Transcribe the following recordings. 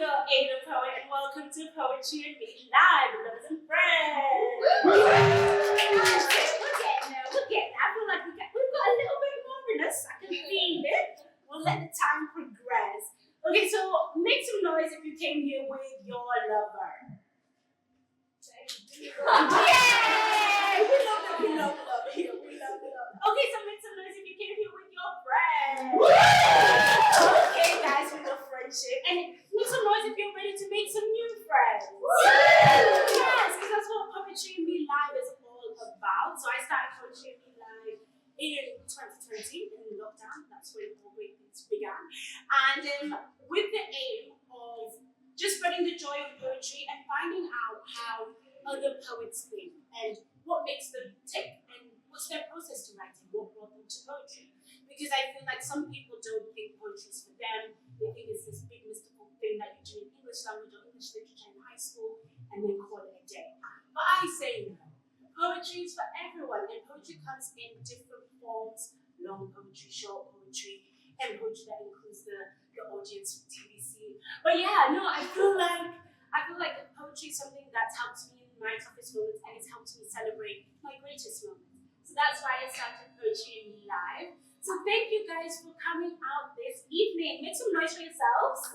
your Ada Poet, and welcome to Poetry and Me Live, lovers and friends. We're getting there. I feel like we've got a little bit more in us. I can feel it. We'll let the time progress. Okay, so make some noise if you came here with your lover. Yay! We love here. Okay, so make some noise if you came here with your friend. Okay, guys, with your friendship. And make some noise if you're ready to make some new friends. Yes, because that's what Poetry and Me Live is all about. So I started Poetry and Me Live in 2020 in lockdown. That's when all great things began. And with the aim of just spreading the joy of poetry and finding out how other poets think and what makes them tick and what's their process to writing, what brought them to poetry. Because I feel like some people don't think poetry is for them. They think it's this big mystical thing that you do in English language or English literature in high school and then call it a day. But I say no. Poetry is for everyone, and poetry comes in different forms: long poetry, short poetry, and poetry that includes the audience from TVC. But yeah, no, I feel like poetry is something that's helped me in my toughest moments, and it's helped me celebrate my greatest moments. So that's why I started Poetry and Me Live. So thank you guys for coming out this evening. Make some noise for yourselves.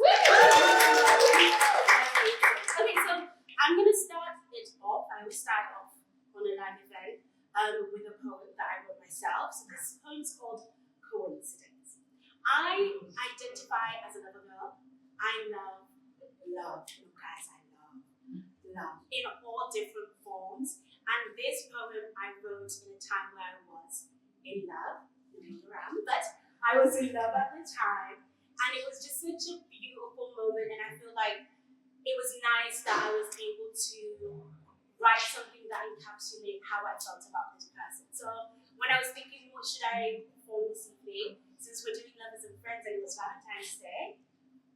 Okay, so I'm gonna start it off. I always start off on a live event with a poem that I wrote myself. So this poem is called Coincidence. I identify as a lover girl. I love. Guys, I love in all different forms. And this poem I wrote in a time where I was in love, but I was in love at the time, and it was just such a beautiful moment. And I feel like it was nice that I was able to write something that encapsulated how I felt about this person. So when I was thinking, what should I perform this evening, since we're doing Lovers and Friends and it was Valentine's Day,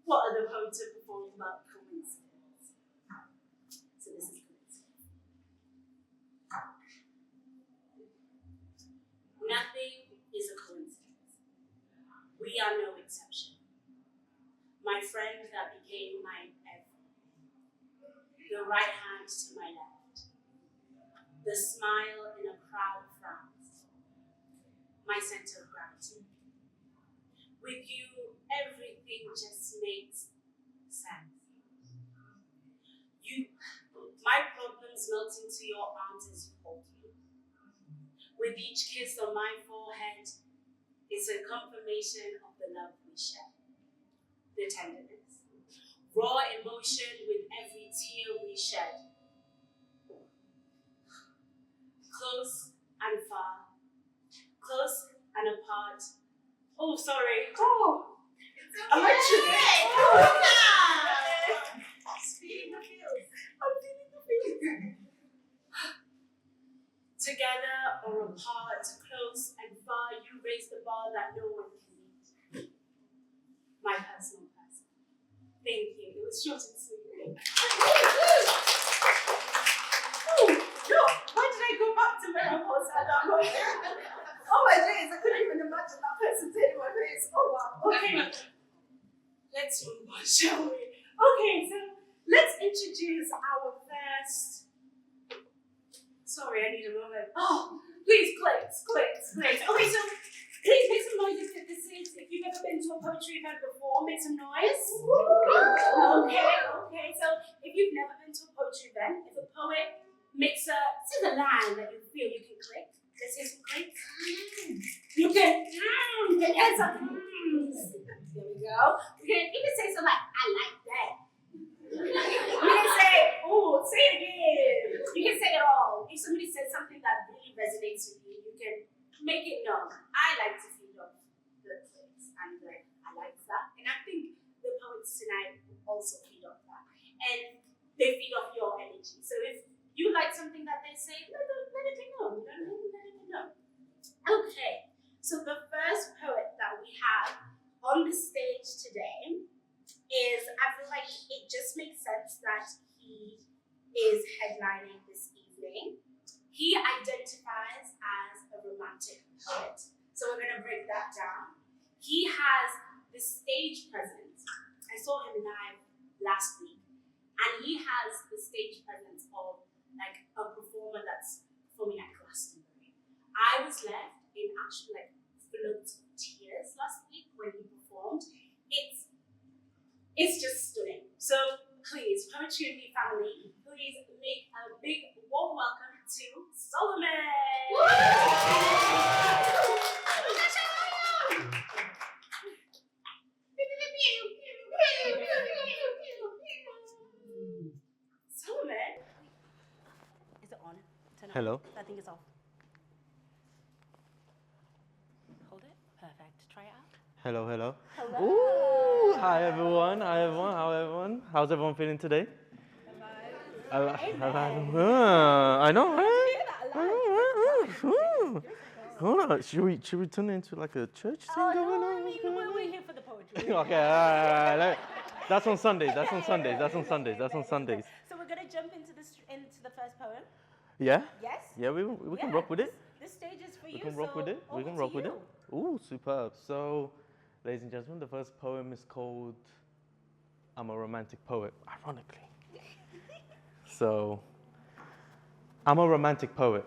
what other poem to perform about coincidence? So this is coincidence. Nothing is a coincidence. We are no exception. My friend that became my everything. The right hand to my left. The smile in a crowd of frowns. My center of gravity. With you, everything just makes sense. My problems melt into your arms as you hold me. With each kiss on my forehead, it's a confirmation of the love we share. The tenderness, raw emotion with every tear we shed. Close and far, close and apart. Oh, sorry. Oh, I'm actually. I'm feeling the feeling. Together or apart, close and far, you raise the bar that no one can meet. My personal person. Thank you. It was short and sweet. Oh, no. Why did I go back to where I was at that moment? Oh my days, I couldn't even imagine that person taking my face. Oh wow. Okay. Let's move on, shall we? Okay, so let's introduce our first. Sorry, I need a moment. Oh, please, clicks. Okay, so please make some noise if this is, if you've ever been to a poetry event before, make some noise. Okay, so if you've never been to a poetry event, if a poet makes a line that you feel you can click, let's hear some clicks. You can add some There we go. You can say something like, I like that. You can say, oh, say it again. You can say it all. If somebody says something that really resonates with you, you can make it known. I like to feed off the clicks. I'm like, I like that. And I think the poets tonight also feed off that. And they feed off your energy. So if you like something that they say, let it be known. Let it be known. Okay. So the first poet that we have on the stage today is, I feel like it just makes sense that he is headlining this evening. He identifies as a romantic poet. So we're going to break that down. He has the stage presence. I saw him live last week, and he has the stage presence of like a performer that's performing at Glastonbury. I was left in actual like floods of tears last week when he performed. It's just stunning. So please, Poetry and Me family, please make a big warm welcome to Solomon. Solomon, is it on? Turn it Hello. on. I think it's off. Hold it. Perfect. Try it out. Hello, hello. Hello. Ooh, hi everyone. Hi everyone. How everyone? How's everyone feeling today? Alive. I know, right? Hold on. Should we turn it into like a church thing going on? I mean, we're here for the poetry. Okay, all right. That's on Sundays. That's on Sundays. That's on Sundays. That's on Sundays. So we're gonna jump into the first poem. Yeah? Yes. Yeah, we can rock with it. This stage is for you. We can rock with it. We over can to rock with you. it. Ooh, superb. So, ladies and gentlemen, the first poem is called I'm a Romantic Poet, ironically. So, I'm a romantic poet.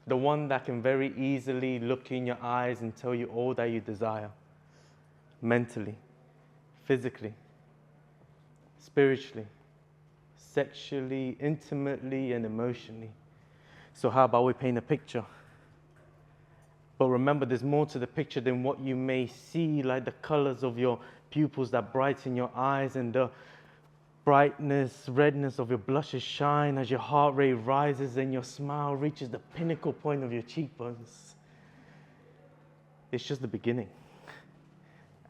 The one that can very easily look in your eyes and tell you all that you desire. Mentally, physically, spiritually, sexually, intimately, and emotionally. So how about we paint a picture? But remember, there's more to the picture than what you may see, like the colors of your pupils that brighten your eyes and the brightness, redness of your blushes shine as your heart rate rises and your smile reaches the pinnacle point of your cheekbones. It's just the beginning.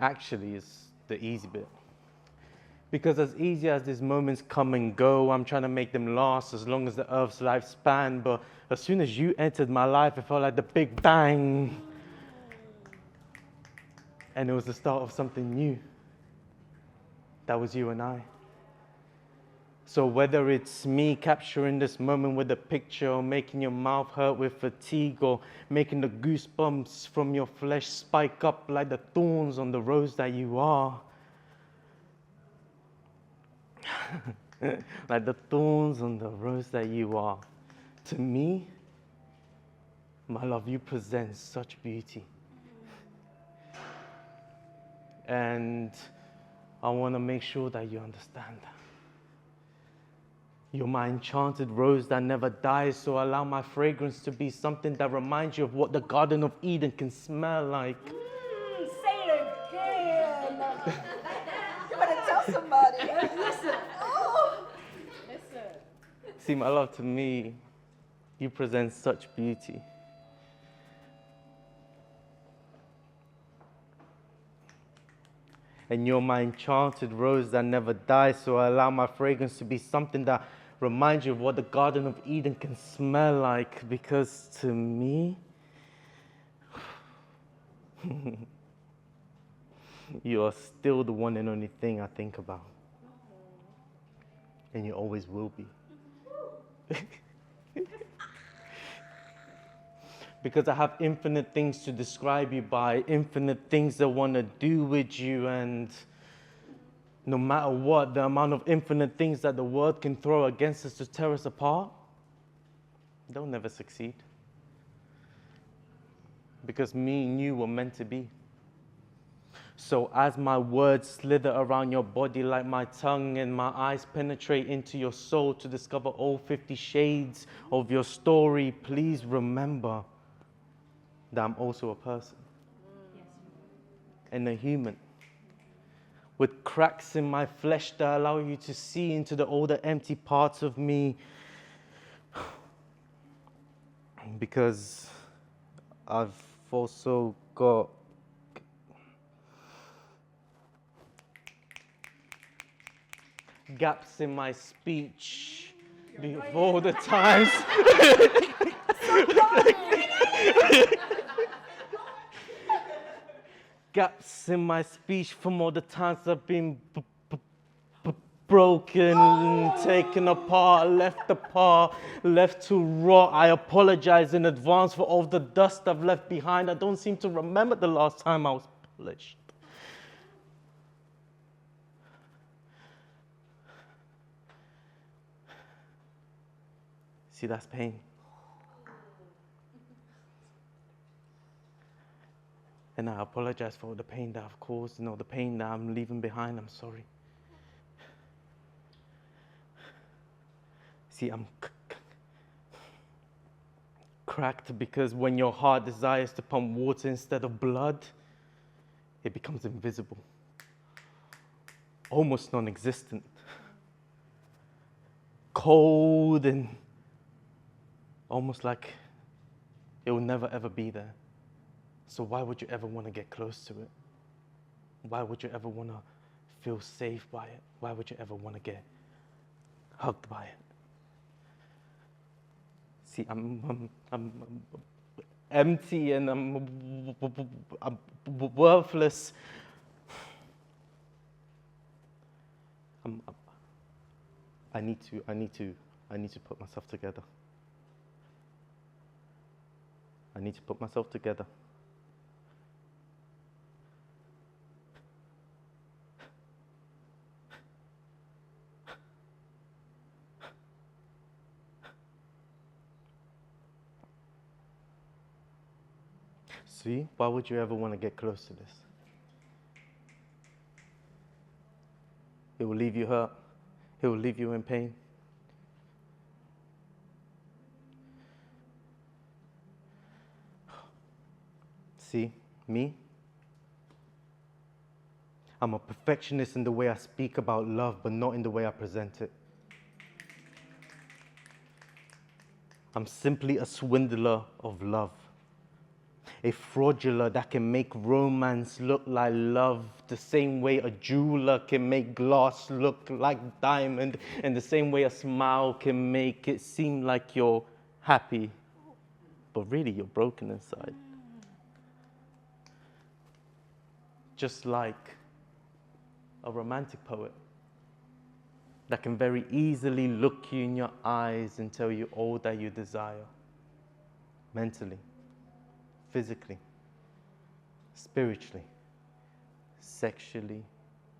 Actually, it's the easy bit. Because as easy as these moments come and go, I'm trying to make them last as long as the Earth's lifespan. But as soon as you entered my life, it felt like the Big Bang. And it was the start of something new. That was you and I. So whether it's me capturing this moment with a picture, or making your mouth hurt with fatigue, or making the goosebumps from your flesh spike up like the thorns on the rose that you are. Like the thorns on the rose that you are. To me, my love, you present such beauty. And I want to make sure that you understand that. You're my enchanted rose that never dies, so allow my fragrance to be something that reminds you of what the Garden of Eden can smell like. Say it again. You better tell somebody. Listen. Oh. Listen. See, my love, to me, you present such beauty. And you're my enchanted rose that never dies, so I allow my fragrance to be something that reminds you of what the Garden of Eden can smell like. Because to me, you are still the one and only thing I think about. And you always will be. Because I have infinite things to describe you by, infinite things I want to do with you, and no matter what, the amount of infinite things that the world can throw against us to tear us apart, they'll never succeed. Because me and you were meant to be. So as my words slither around your body like my tongue and my eyes penetrate into your soul to discover all 50 shades of your story, please remember that I'm also a person. And a human. With cracks in my flesh that allow you to see into all the empty parts of me. Because I've also got gaps in my speech before the times. Gaps in my speech from all the times I've been broken, taken apart, left to rot. I apologize in advance for all the dust I've left behind. I don't seem to remember the last time I was polished. See, that's pain. And I apologize for the pain that I've caused, the pain that I'm leaving behind. I'm sorry. See, I'm cracked because when your heart desires to pump water instead of blood, it becomes invisible, almost non-existent, cold, and almost like it will never ever be there. So why would you ever want to get close to it? Why would you ever want to feel safe by it? Why would you ever want to get hugged by it? See, I'm empty and I'm worthless. I need to put myself together. I need to put myself together. See, why would you ever want to get close to this? It will leave you hurt. It will leave you in pain. See, me? I'm a perfectionist in the way I speak about love, but not in the way I present it. I'm simply a swindler of love. A fraudulent that can make romance look like love the same way a jeweler can make glass look like diamond, and the same way a smile can make it seem like you're happy, but really you're broken inside. Just like a romantic poet that can very easily look you in your eyes and tell you all that you desire, mentally, physically, spiritually, sexually,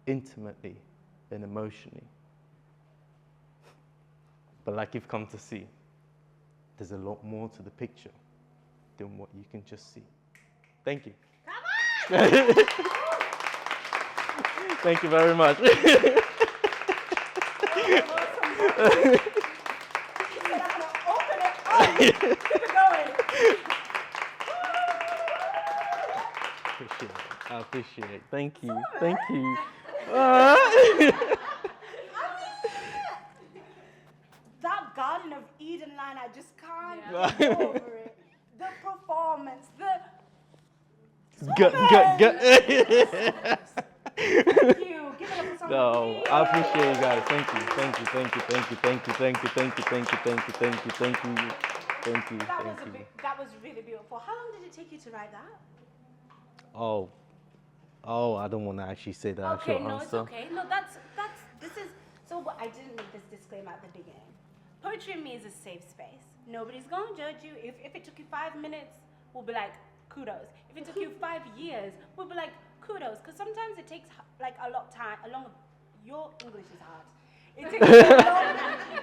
intimately, and emotionally. But like you've come to see, there's a lot more to the picture than what you can just see. Thank you. Come on! Thank you very much. I appreciate it. Thank you. Thank you. That Garden of Eden line, I just can't get over it. The performance, Thank you. Give it up for someone. No, I appreciate you guys. Thank you. Thank you. Thank you. Thank you. Thank you. Thank you. Thank you. Thank you. Thank you. Thank you. Thank you. Thank you. That was really beautiful. How long did it take you to write that? Oh, I don't want to actually say the actual answer. Okay, no, it's okay. No, this is, so I didn't make this disclaimer at the beginning. Poetry in me is a safe space. Nobody's going to judge you. If it took you 5 minutes, we'll be like, kudos. If it took you 5 years, we'll be like, kudos. Because sometimes it takes like a lot of time, your English is hard. It takes a long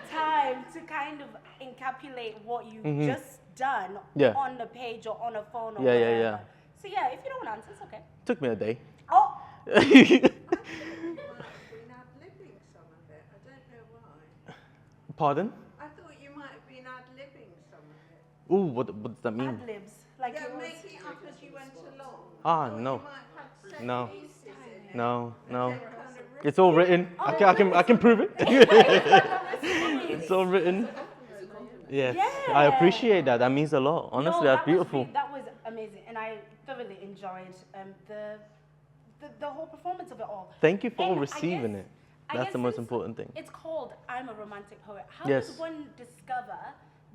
time to kind of encapsulate what you've just done on the page or on a phone or whatever. Yeah. So yeah, if you don't want to answer, it's okay. Took me a day. Oh! I think you might have been ad-libbing some of it. I don't know why. Pardon? I thought you might have been ad-libbing some of it. Ooh, what does that mean? Ad-libs. Like Yeah, it was... making up as you went along. Ah, I thought no. You might have had set No. pieces in it. No. Kind of It's all written. I can prove it. It's all written. Yes. Yeah. I appreciate that. That means a lot. Honestly, No, that's beautiful. That was amazing, and I thoroughly enjoyed the whole performance of it all. Thank you for And receiving it. That's the most important thing. It's called I'm a Romantic Poet. How Yes. does one discover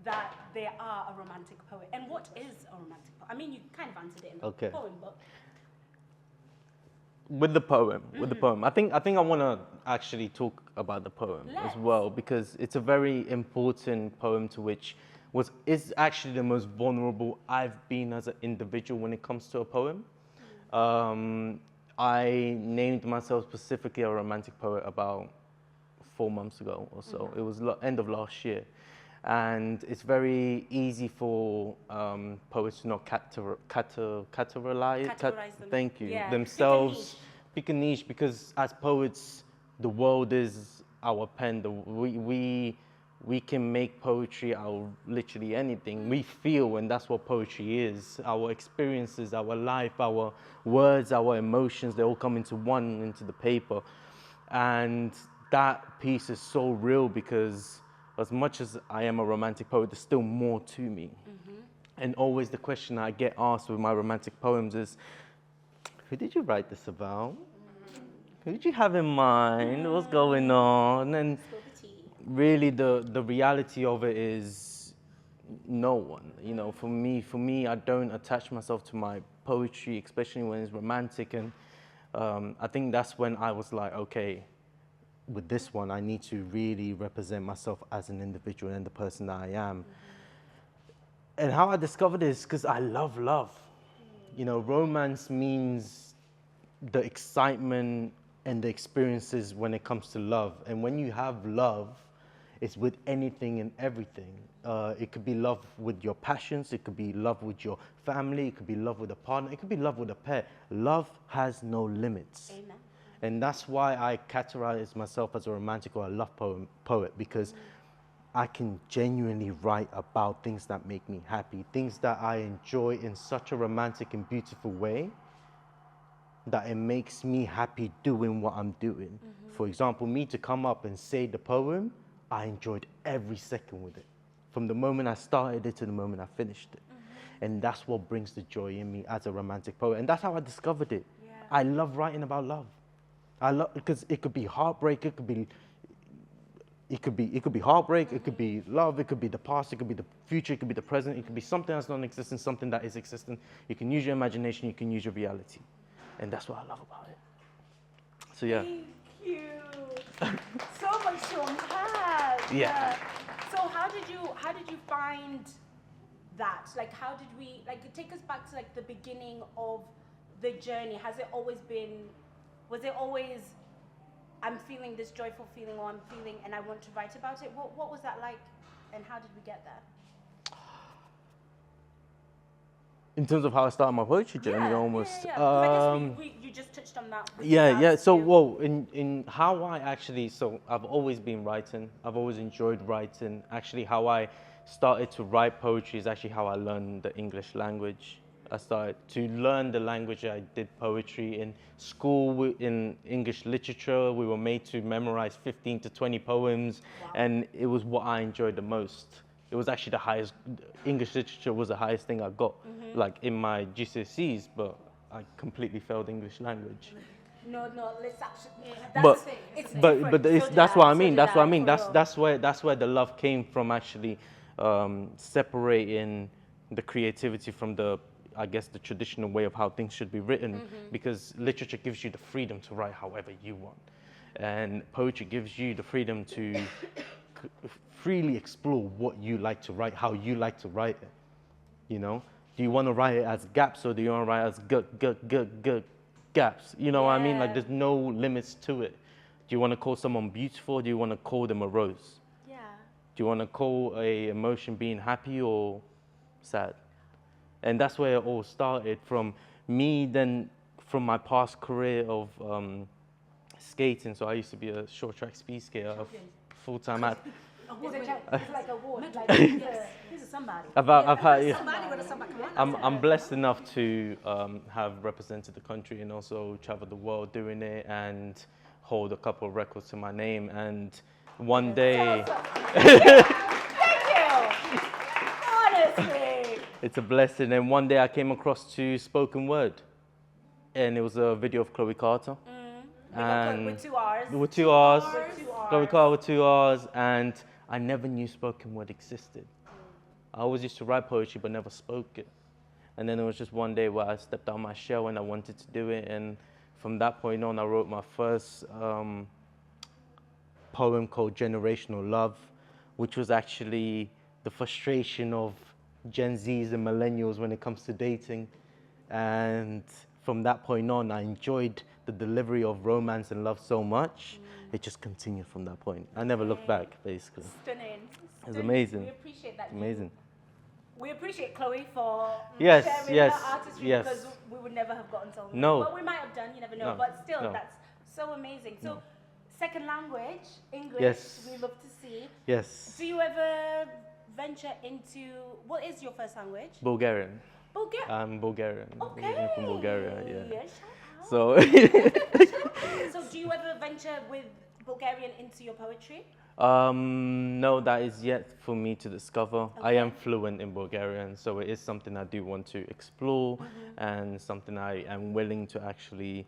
that they are a romantic poet? And what is a romantic poet? I mean, you kind of answered it in the poem, but... With the poem, I think I want to actually talk about the poem as well, because it's a very important poem to which is actually the most vulnerable I've been as an individual when it comes to a poem. I named myself specifically a romantic poet about 4 months ago or so. It was end of last year. And it's very easy for poets to not categorize Categorize them. thank you, Yeah. themselves, pick a niche, because as poets, the world is our pen. We can make poetry out of literally anything. We feel, and that's what poetry is. Our experiences, our life, our words, our emotions, they all come into one, into the paper. And that piece is so real because as much as I am a romantic poet, there's still more to me. And always the question I get asked with my romantic poems is, who did you write this about? Who did you have in mind? What's going on? And really the reality of it is no one. You know, for me, I don't attach myself to my poetry, especially when it's romantic. And I think that's when I was like, okay, with this one, I need to really represent myself as an individual and the person that I am. And how I discovered this, because I love love. You know, romance means the excitement and the experiences when it comes to love. And when you have love, it's with anything and everything. It could be love with your passions, it could be love with your family, it could be love with a partner, it could be love with a pet. Love has no limits. Amen. And that's why I categorize myself as a romantic or a love poet, because I can genuinely write about things that make me happy, things that I enjoy in such a romantic and beautiful way that it makes me happy doing what I'm doing. For example, me to come up and say the poem, I enjoyed every second with it. From the moment I started it to the moment I finished it. And that's what brings the joy in me as a romantic poet. And that's how I discovered it. Yeah. I love writing about love. I love, because it could be heartbreak, it could be heartbreak, it could be love, it could be the past, it could be the future, it could be the present, it could be something that's non-existent, something that is existent. You can use your imagination, you can use your reality. And that's what I love about it. So yeah. Thank you. So much to unpack. Yeah. So how did you find that? Like how did we take us back to like the beginning of the journey? Was it always I'm feeling this joyful feeling, or I'm feeling and I want to write about it? What was that like, and how did we get there? In terms of how I started my poetry journey, almost. Yeah. 'Cause I guess you just touched on that. Yeah. So, well, in how I actually, so I've always been writing. I've always enjoyed writing. Actually, how I started to write poetry is actually how I learned the English language. I started to learn the language. I did poetry in school, in English literature. We were made to memorize 15 to 20 poems, and it was what I enjoyed the most. It was actually the highest, English literature was the highest thing I got, like in my GCSEs, but I completely failed English language. No, let's actually. That's the thing. It's different. That's what I mean. That's what I mean. That's where the love came from. Actually, separating the creativity from the, I guess, the traditional way of how things should be written, because literature gives you the freedom to write however you want, and poetry gives you the freedom to freely explore what you like to write, how you like to write it. You know, do you want to write it as gaps, or do you want to write it as gaps? You know what I mean? Like there's no limits to it. Do you want to call someone beautiful, or do you want to call them a rose? Yeah. Do you want to call a emotion being happy or sad? And that's where it all started from me. Then from my past career of skating. So I used to be a short track speed skater, full-time at. It's like a award. Like this is somebody. I've had. Somebody would have somebody come on. I'm blessed enough to have represented the country and also traveled the world doing it and hold a couple of records to my name. And one day, Thank you. Honestly. it's a blessing. And one day I came across to spoken word, and it was a video of Chloe Carter. And with 2 R's. with 2 R's. With 2 R's. Chloe Carter with 2 R's, and I never knew spoken word existed. I always used to write poetry but never spoke it. And then it was just one day where I stepped out of my shell and I wanted to do it. And from that point on, I wrote my first poem called Generational Love, which was actually the frustration of Gen Zs and millennials when it comes to dating. And from that point on, I enjoyed the delivery of romance and love so much. It just continued from that point. I never looked back, basically. Stunning. It's amazing. We appreciate that. Amazing. We appreciate Chloe for Yes, sharing yes, her artistry yes. because we would never have gotten so. No. Well, we might have done. You never know. No, But still, no. that's so amazing. So, No. second language, English. Yes. We love to see. Yes. Do you ever venture into what is your first language? Bulgarian. Bulgarian. I'm Bulgarian. Okay. Originally from Bulgaria, yeah. Shout out. So, So do you ever venture with Bulgarian into your poetry? no, that is yet for me to discover. I am Okay. fluent in Bulgarian, so it is something I do want to explore and something I am willing to actually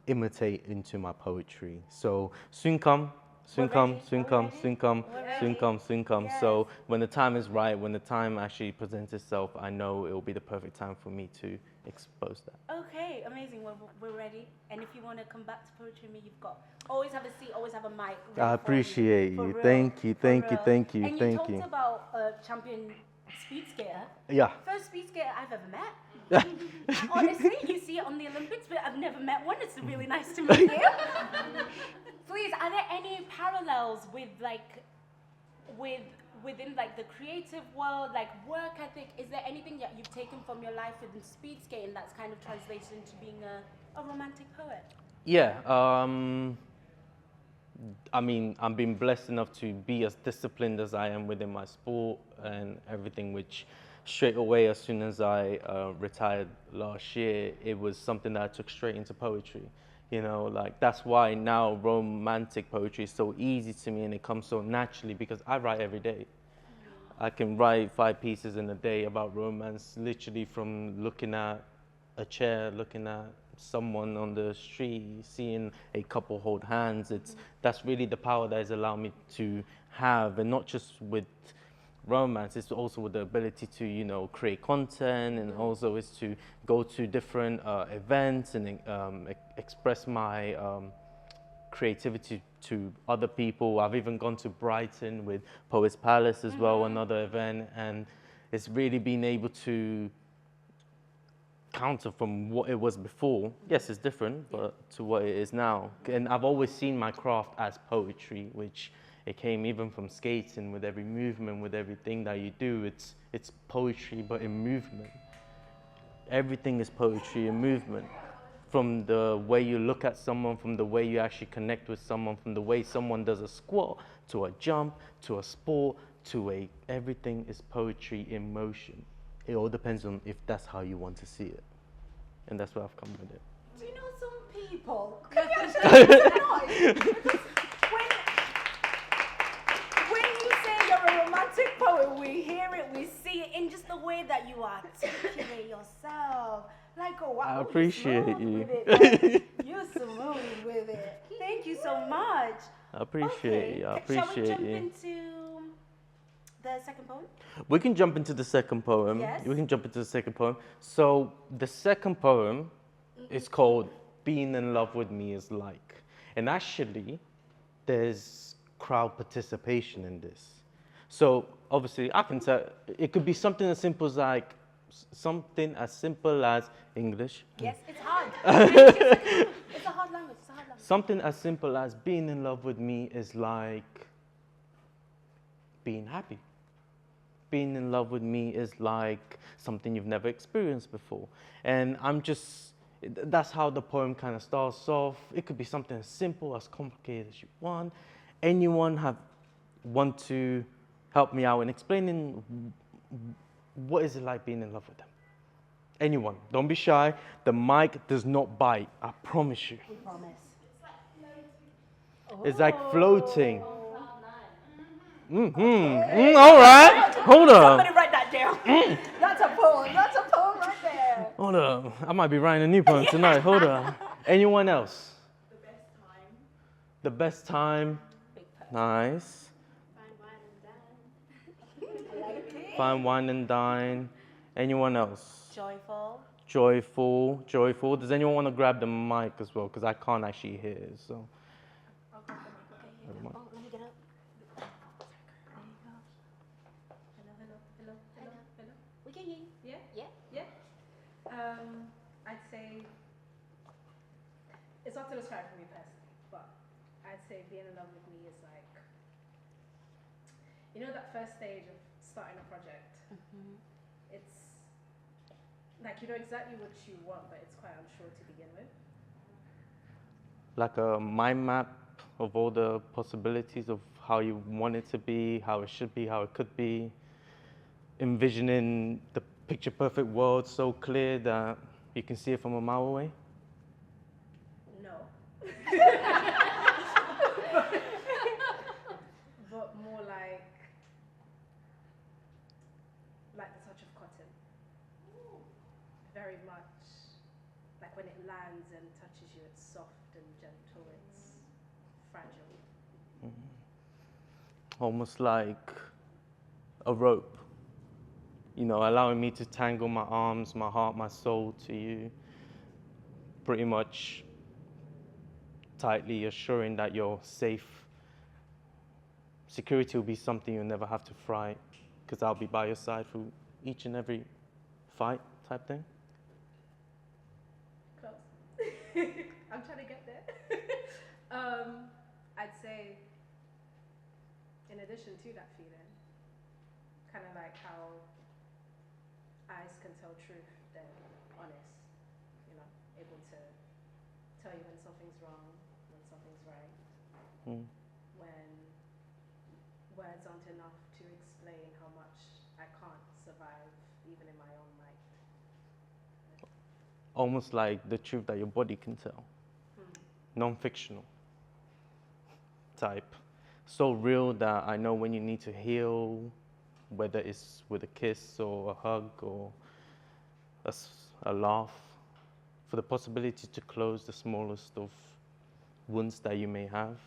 imitate into my poetry. So soon come, soon We're come, ready, soon we're come, ready, soon come, we're soon ready. come, soon come. Yes. So when the time is right, when the time actually presents itself, I know it will be the perfect time for me to expose that. Okay, amazing. We're ready. And if you want to come back to Poetry Me, you've got always have a seat, always have a mic. ready I for appreciate For you. real, Thank you, for thank you, real. thank you, And thank you you. talked about champion speed skater. Yeah. First speed skater I've ever met. Honestly, you see it on the Olympics, but I've never met one. It's really nice to meet you. Please, are there any parallels with within like the creative world, like work ethic? Is there anything that you've taken from your life within speed skating that's kind of translated into being a romantic poet? Yeah. I mean, I'm being blessed enough to be as disciplined as I am within my sport and everything, which straight away, as soon as I retired last year, it was something that I took straight into poetry. You know, like that's why now romantic poetry is so easy to me and it comes so naturally because I write every day. I can write 5 pieces in a day about romance, literally from looking at a chair, looking at someone on the street, seeing a couple hold hands. That's really the power that has allowed me to have, and not just with romance, it's also with the ability to, you know, create content, and also is to go to different events and express my creativity to other people. I've even gone to Brighton with Poets Palace as well, another event, and it's really been able to counter from what it was before. Yes, it's different, but to what it is now. And I've always seen my craft as poetry, which it came even from skating. With every movement, with everything that you do, it's poetry, but in movement. Everything is poetry in movement. From the way you look at someone, from the way you actually connect with someone, from the way someone does a squat, to a jump, to a sport, everything is poetry in motion. It all depends on if that's how you want to see it. And that's where I've come with it. Do you know some people? Can you actually make some noise? Because when you say you're a romantic poet, we hear it, we see it in just the way that you articulate yourself. Like, oh wow, I appreciate you're smooth you. with it. Like, you're smooth with it. Thank you so much. I appreciate you. I Shall we appreciate jump you. into the second poem? We can jump into the second poem. Yes. We can jump into the second poem. So the second poem is called Being in Love with Me is Like. And actually, there's crowd participation in this. So obviously, I can tell, it could be something as simple as like, English. Yes, it's hard. It's a hard language. It's a hard language. Something as simple as being in love with me is like being happy. Being in love with me is like something you've never experienced before. And that's how the poem kind of starts off. It could be something as simple, as complicated as you want. Anyone want to help me out in explaining what is it like being in love with them? Anyone, don't be shy. The mic does not bite, I promise you. We promise. It's like floating. Oh. All right, hold on. Somebody write that down. That's a poem. That's a poem right there. Hold on. I might be writing a new poem tonight. Hold on. Anyone else? The best time. The best time. Big poem. Nice. Fine wine and dine. Anyone else? Joyful. Joyful. Joyful. Does anyone want to grab the mic as well? Because I can't actually hear. So. Okay, here you go. Oh, let me get up. There you go. Hello. We can hear you. Yeah? Yeah. I'd say it's not to describe for me personally, but I'd say being in love with me is like You know that first stage of starting a project? It's like you know exactly what you want, but it's quite unsure to begin with. Like a mind map of all the possibilities of how you want it to be, how it should be, how it could be. Envisioning the picture perfect world so clear that you can see it from a mile away. No. But more like the touch of cotton. Very much like when it lands and touches you, it's soft and gentle, it's fragile. Almost like a rope, you know, allowing me to tangle my arms, my heart, my soul to you, pretty much tightly assuring that you're safe. Security will be something you'll never have to fright, because I'll be by your side through each and every fight type thing. Close. I'm trying to get there. I'd say, in addition to that feeling, kind of like how eyes can tell truth, they're honest, you know, able to tell you when something's wrong, when something's right, when words aren't enough to explain how much I can't survive even in my own might. Almost like the truth that your body can tell. Non-fictional type. So real that I know when you need to heal, whether it's with a kiss or a hug or a laugh, for the possibility to close the smallest of wounds that you may have.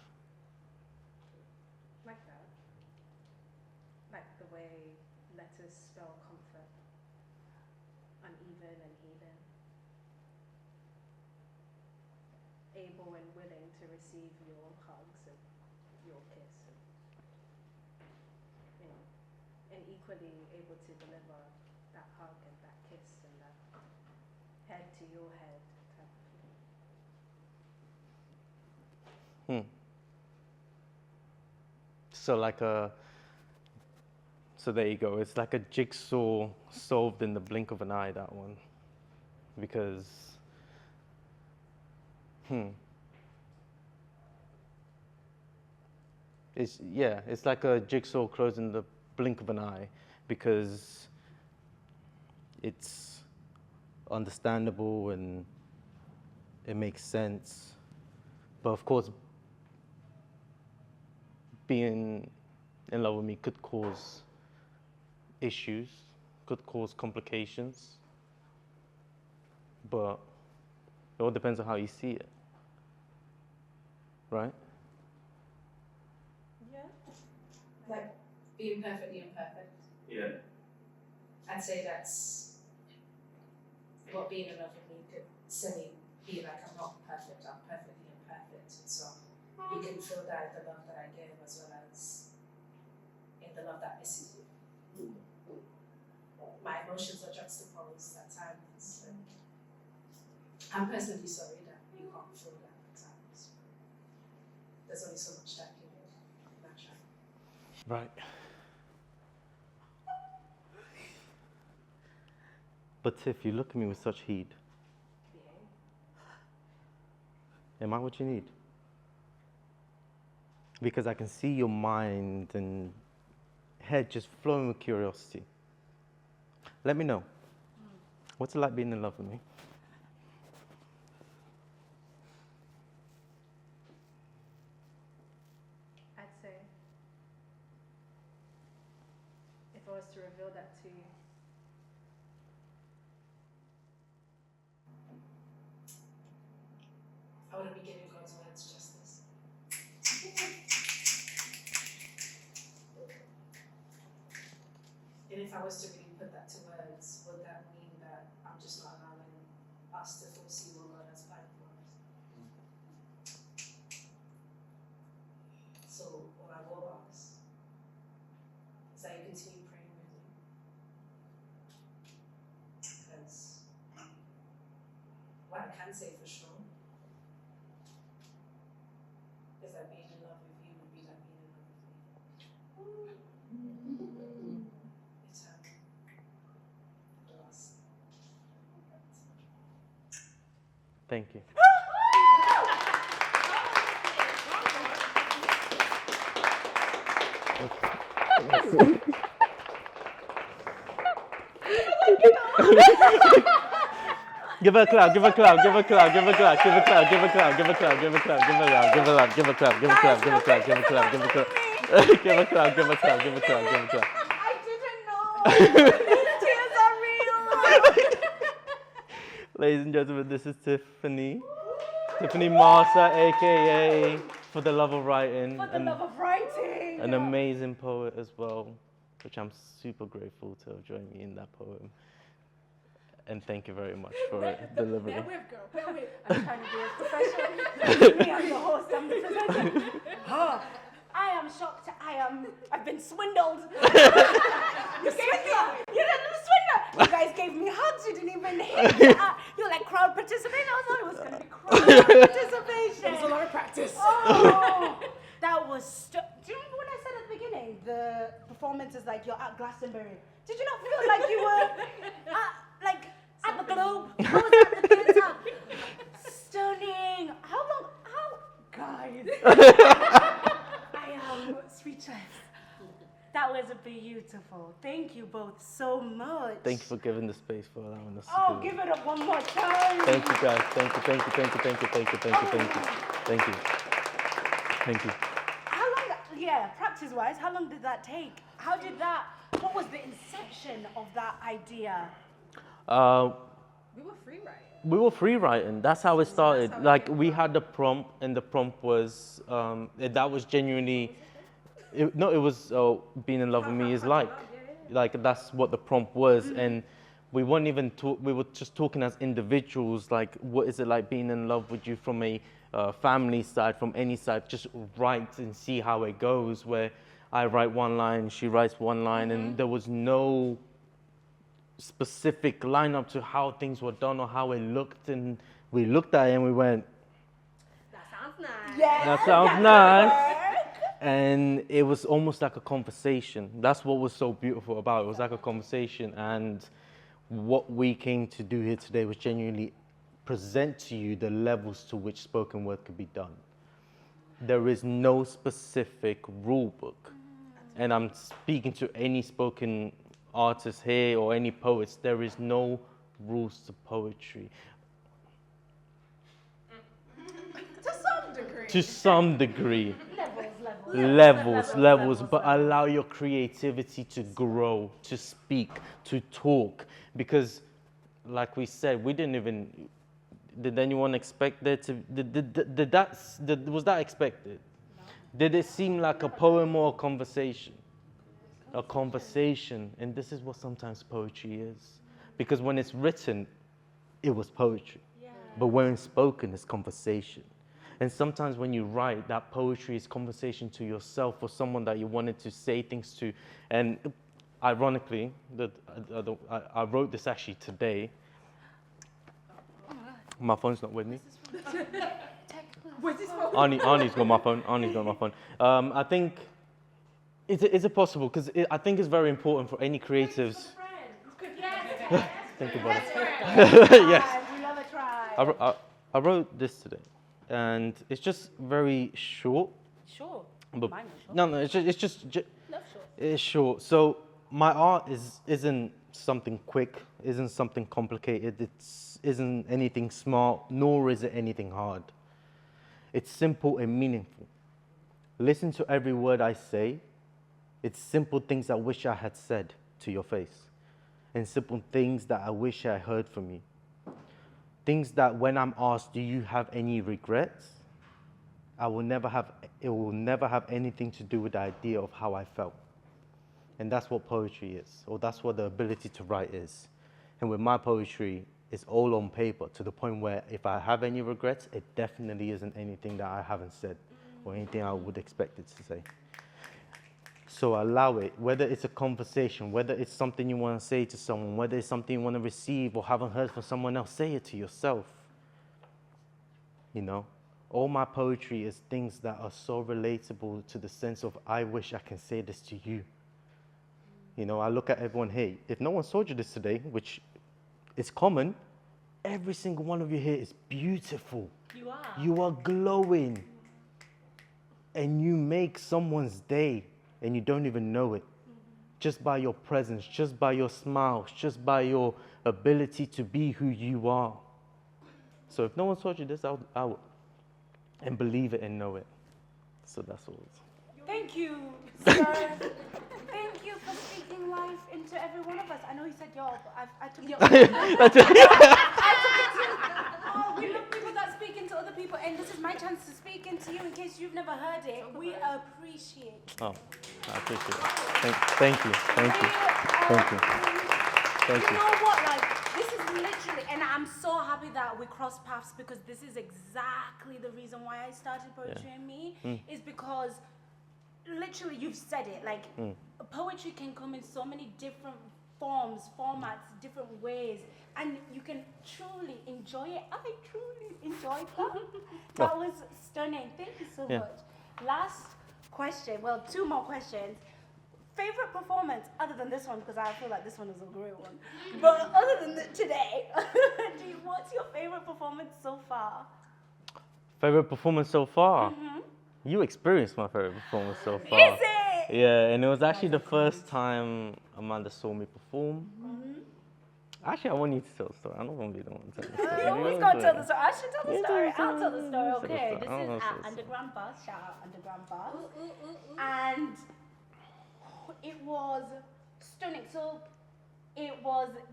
Like that. Like the way letters spell comfort, uneven and healing. Able and willing to receive your hugs and your kiss, and, you know, and equally able to deliver that hug and that kiss and that head to your head type of feeling. So there you go. It's like a jigsaw solved in the blink of an eye, that one. Because, it's like a jigsaw closed in the blink of an eye, because it's understandable and it makes sense. But of course, being in love with me could cause issues, could cause complications, but it all depends on how you see it, right? Yeah. Like being perfectly imperfect. Yeah. I'd say that's what being in love with me could semi be like. I'm not perfect, I'm perfectly imperfect. So you can feel that in the love that I give as well as in the love that misses you. My emotions are juxtaposed at times. And I'm personally sorry that you can't feel that at times. There's only so much that can do in that time. Right. But Tiff, you look at me with such heat. Am I what you need? Because I can see your mind and head just flowing with curiosity. Let me know. What's it like being in love with me? I'd say, if I was to reveal that to you, I wouldn't be giving God's words justice. And if I was to really put that to words, would that mean that I'm just not allowing us to foresee what God has planned for us? So what I will ask is that you continue praying with me. Because what I can say for sure is that being in love with you would be like being in love with me. It's a glass. Thank you. Give her a clap, give her a clap, give her a clap, give her a clap, give her a clap, give her a clap, give her a clap, give her a clap, give her a clap, give her a clap, give her a clap, give her a clap, give her a clap, give her a clap, give her a clap, give her a clap, give her a clap, give her a clap, give her a clap. I didn't know. These tears are real. Ladies and gentlemen, this is Tiffany. Tiffany Marsa, aka For the Love of Writing. For the love of writing. An amazing poet as well, which I'm super grateful to have joined me in that poem. And thank you very much for delivering. Bear with, girl. Bear with. I'm trying to be as professional. Me, I'm the host, I'm the presenter. I am shocked. I've been swindled. You swindler! You're a swindler! You guys gave me hugs, you didn't even hit. You're like crowd participation. I thought it was going to be crowd participation. It was a lot of practice. Oh, that was. Do you remember when I said at the beginning, the performance is like you're at Glastonbury? Did you not feel like you were at the Globe? I was at the theatre. Stunning. Guys. I am speechless. That was beautiful. Thank you both so much. Thank you for giving the space, for allowing us to Oh, do it. give it up one more time. Thank you guys, thank you, thank you, thank you, thank you, thank you, thank you, thank you, thank you, thank you. How long, practice-wise, how long did that take? What was the inception of that idea? We were free writing. We were free writing. That's how it started. Like we had the prompt, and the prompt was that was genuinely. It was being in love with me is like that's what the prompt was, and we weren't even we were just talking as individuals. Like, what is it like being in love with you from a family side, from any side? Just write and see how it goes. Where I write one line, she writes one line, and there was no specific lineup to how things were done or how it looked, and we looked at it and we went, That sounds nice. Yeah, that sounds nice. And it was almost like a conversation. That's what was so beautiful about it. It was like a conversation, and what we came to do here today was genuinely present to you the levels to which spoken word could be done. There is no specific rule book, and I'm speaking to any spoken artists here or any poets. There is no rules to poetry. To some degree. Levels, but allow your creativity to grow, to speak, to talk. Because, like we said, we didn't even. Did anyone expect there to? Was that expected? No. Did it seem like a poem or a conversation? A conversation, and this is what sometimes poetry is. Because when it's written, it was poetry. Yeah. But when it's spoken, it's conversation. And sometimes when you write, that poetry is conversation to yourself or someone that you wanted to say things to. And ironically, I wrote this actually today. My phone's not with me. Arnie's got my phone. Arnie's got my phone. I think, is it possible? Because I think it's very important for any creatives. Thank you, brother. Yes. We love a try. I wrote this today. And it's just very short. Sure. But Mine is short. no, it's just Love short. it's short. So my art isn't something quick, isn't something complicated. It isn't anything smart, nor is it anything hard. It's simple and meaningful. Listen to every word I say. It's simple things I wish I had said to your face, and simple things that I wish I heard from you. Things that when I'm asked, do you have any regrets? It will never have anything to do with the idea of how I felt. And that's what poetry is, or that's what the ability to write is. And with my poetry, it's all on paper, to the point where if I have any regrets, it definitely isn't anything that I haven't said or anything I would expect it to say. So allow it, whether it's a conversation, whether it's something you want to say to someone, whether it's something you want to receive or haven't heard from someone else, say it to yourself. You know, all my poetry is things that are so relatable to the sense of, I wish I can say this to you. You know, I look at everyone here. If no one told you this today, which is common, every single one of you here is beautiful. You are. You are glowing. And you make someone's day and you don't even know it. Just by your presence, just by your smiles, just by your ability to be who you are. So if no one told you this, I would. And believe it and know it. So that's all. Thank you, sir. Thank you for speaking life into every one of us. I know you said yo, but I took it. I took it to. Oh, we love people that speak into other people, and this is my chance to speak into you in case you've never heard it. We appreciate. Oh, I appreciate it. Thank you. Thank you. Thank you. Thank You you. know what? Like, this is literally, and I'm so happy that we crossed paths because this is exactly the reason why I started Poetry and Me, is because literally you've said it. Like, poetry can come in so many different forms, formats, different ways, and you can truly enjoy it. I truly enjoyed that. That was stunning. Thank you so much. Last question. Well, two more questions. Favorite performance, other than this one, because I feel like this one is a great one. But other than today, what's your favorite performance so far? Favorite performance so far? You experienced my favorite performance so far. Is it? Yeah, and it was actually the first time Amanda saw me perform. Actually, I want you to tell the story. I'm not going to be the one to tell the story. You always got to tell the story. I should tell the You story. tell I'll tell the story. the Okay, story. this I don't is know at the story. Underground Bus. Shout out Underground Bus. And it was stunning. So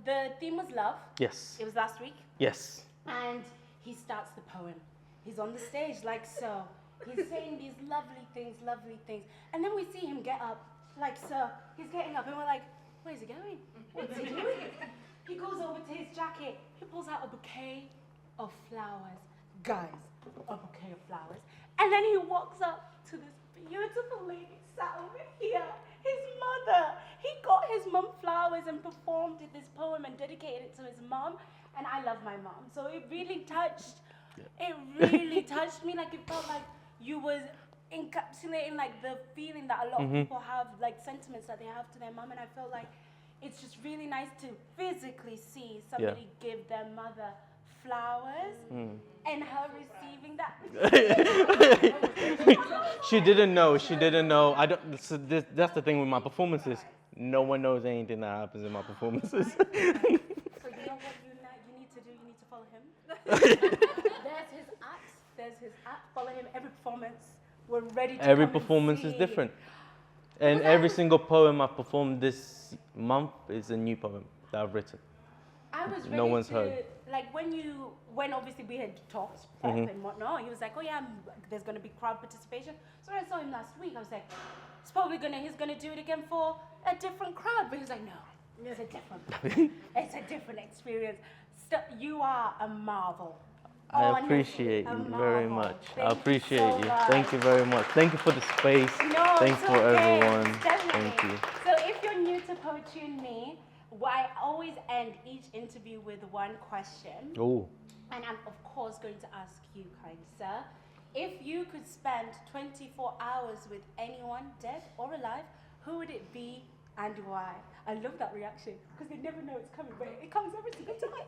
the theme was love. Yes. It was last week. Yes. And he starts the poem. He's on the stage like so. He's saying these lovely things. And then we see him get up like so. He's getting up and we're like, where's he going? What's he doing? He goes over to his jacket. He pulls out a bouquet of flowers. Guys, a bouquet of flowers. And then he walks up to this beautiful lady sat over here. His mother. He got his mum flowers and performed this poem and dedicated it to his mum. And I love my mom. So it really touched. It really touched me. Like, it felt like you was encapsulating like the feeling that a lot of people have, like sentiments that they have to their mum. And I felt like it's just really nice to physically see somebody give their mother flowers and her receiving that. She didn't know. I don't. So that's the thing with my performances. No one knows anything that happens in my performances. So you know what you need to do? You need to follow him. There's his act. Follow him. Every performance, we're ready to Every come and performance is see. different. And every single poem I've performed this month is a new poem that I've written. I was ready No one's to, heard. like when obviously we had talked prep and whatnot, he was like, oh yeah, there's going to be crowd participation. So when I saw him last week, I was like, he's going to do it again for a different crowd. But he was like, no, it's a different experience. You are a marvel. I appreciate Honestly, you a very marvel. much. Thank I appreciate so you. much. Thank you very much. Thank you for the space. No, Thanks it's for okay. everyone. Definitely. Thank you. So if you're new to Poetry and Me, I always end each interview with one question. Oh. And I'm of course going to ask you, kind sir, if you could spend 24 hours with anyone, dead or alive, who would it be and why? I love that reaction because they never know it's coming, but it comes every single time.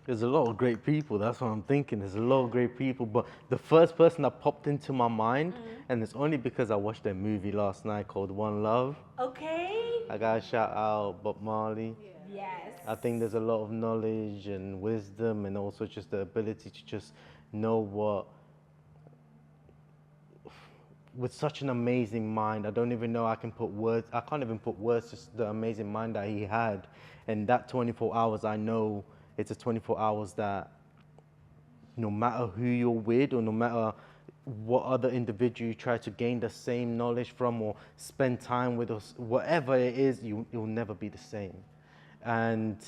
There's a lot of great people. That's what I'm thinking. There's a lot of great people. But the first person that popped into my mind, and it's only because I watched a movie last night called One Love. Okay. I gotta shout out Bob Marley. Yes. I think there's a lot of knowledge and wisdom and also just the ability to just know what, with such an amazing mind, I don't even know I can't even put words to the amazing mind that he had. And that 24 hours, I know it's a 24 hours that no matter who you're with or no matter what other individual you try to gain the same knowledge from or spend time with or whatever it is, you'll never be the same. And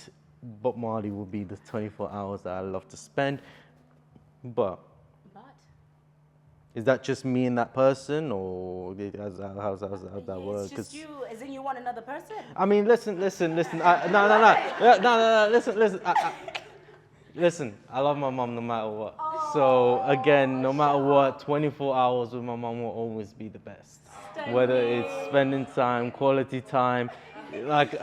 Bob Marley will be the 24 hours that I love to spend. But is that just me and that person, or how's that work? It's just you, as in you want another person? I mean, listen. No. Listen. Listen, I love my mom no matter what. So again, no matter what, 24 hours with my mom will always be the best. Whether it's spending time, quality time, like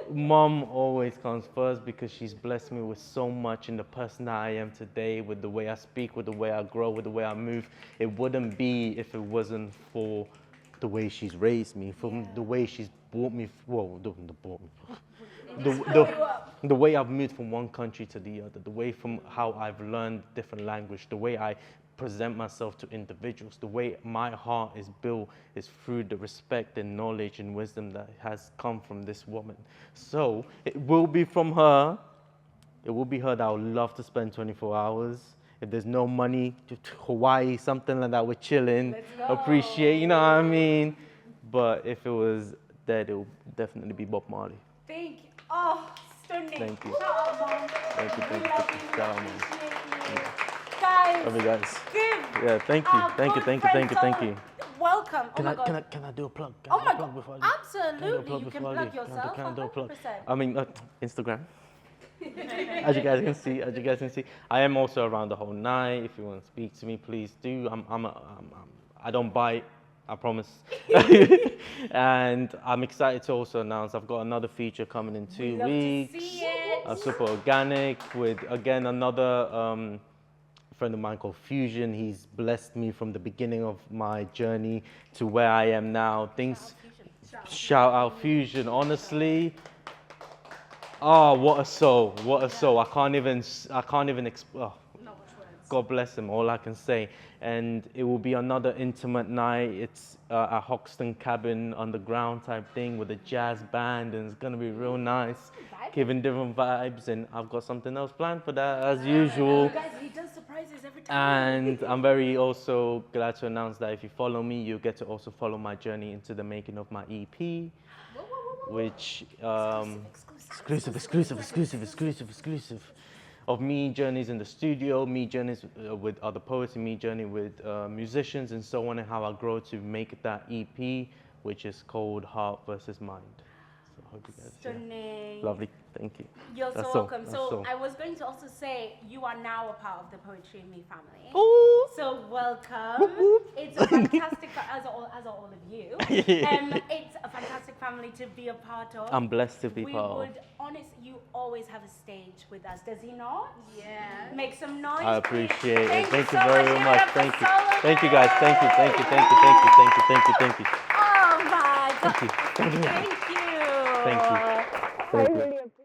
mom always comes first because she's blessed me with so much in the person that I am today, with the way I speak, with the way I grow, with the way I move. It wouldn't be if it wasn't for the way she's raised me, from the way she's brought me, well, don't brought me, the way I've moved from one country to the other, the way from how I've learned different language, the way I present myself to individuals, the way my heart is built is through the respect and knowledge and wisdom that has come from this woman. So it will be from her. It will be her that I would love to spend 24 hours. If there's no money, to Hawaii, something like that, we're chilling, appreciate, you know what I mean? But if it was dead, it would definitely be Bob Marley. Thank you. Oh, stunning. Thank you. Shout out, Mom. Thank you, thank you, thank you. Shout out, man. Appreciate you. Guys, Love you guys. give Yeah, thank you, our thank you, good thank you, thank you, friends thank you. welcome. Can Oh my God. can I do a plug? Can Oh I do my a plug God. before I leave? Absolutely. You can Before I plug leave? yourself. Can I do a plug? 100%. I mean, Instagram. As you guys can see, I am also around the whole night. If you want to speak to me, please do. I don't bite, I promise. And I'm excited to also announce I've got another feature coming in 2 Love weeks. to see it. Super organic with again another friend of mine called Fusion. He's blessed me from the beginning of my journey to where I am now. Things. Shout out Fusion, honestly. Oh, what a soul! What a soul! I can't even. God bless him. All I can say, and it will be another intimate night. It's a Hoxton cabin underground type thing with a jazz band, and it's gonna be real nice, giving different vibes. And I've got something else planned for that as usual. Guys, he does surprises every time. And I'm very also glad to announce that if you follow me, you get to also follow my journey into the making of my EP, which exclusive of me journeys in the studio, me journeys with other poets, and me journey with musicians and so on, and how I grow to make that EP, which is called Heart versus Mind. So I hope you guys. Stunning. Lovely, thank you. You're That's so all, welcome. that's So all. I was going to also say you are now a part of the Poetry and Me family. Ooh. So welcome. It's a fantastic, as are all of you. It's a fantastic family to be a part of. I'm blessed to be We part of. would honestly, you always have a stage with us, does he not? Yeah. Make some noise. I please. appreciate it. Thank you so very Give it much. up for Thank you. Solomon. Thank you guys. Thank you. Thank you. Thank you. Thank you. Thank you. Thank you. Thank you. Oh my God. Thank you. Thank you. Thank you. Thank you. Thank you.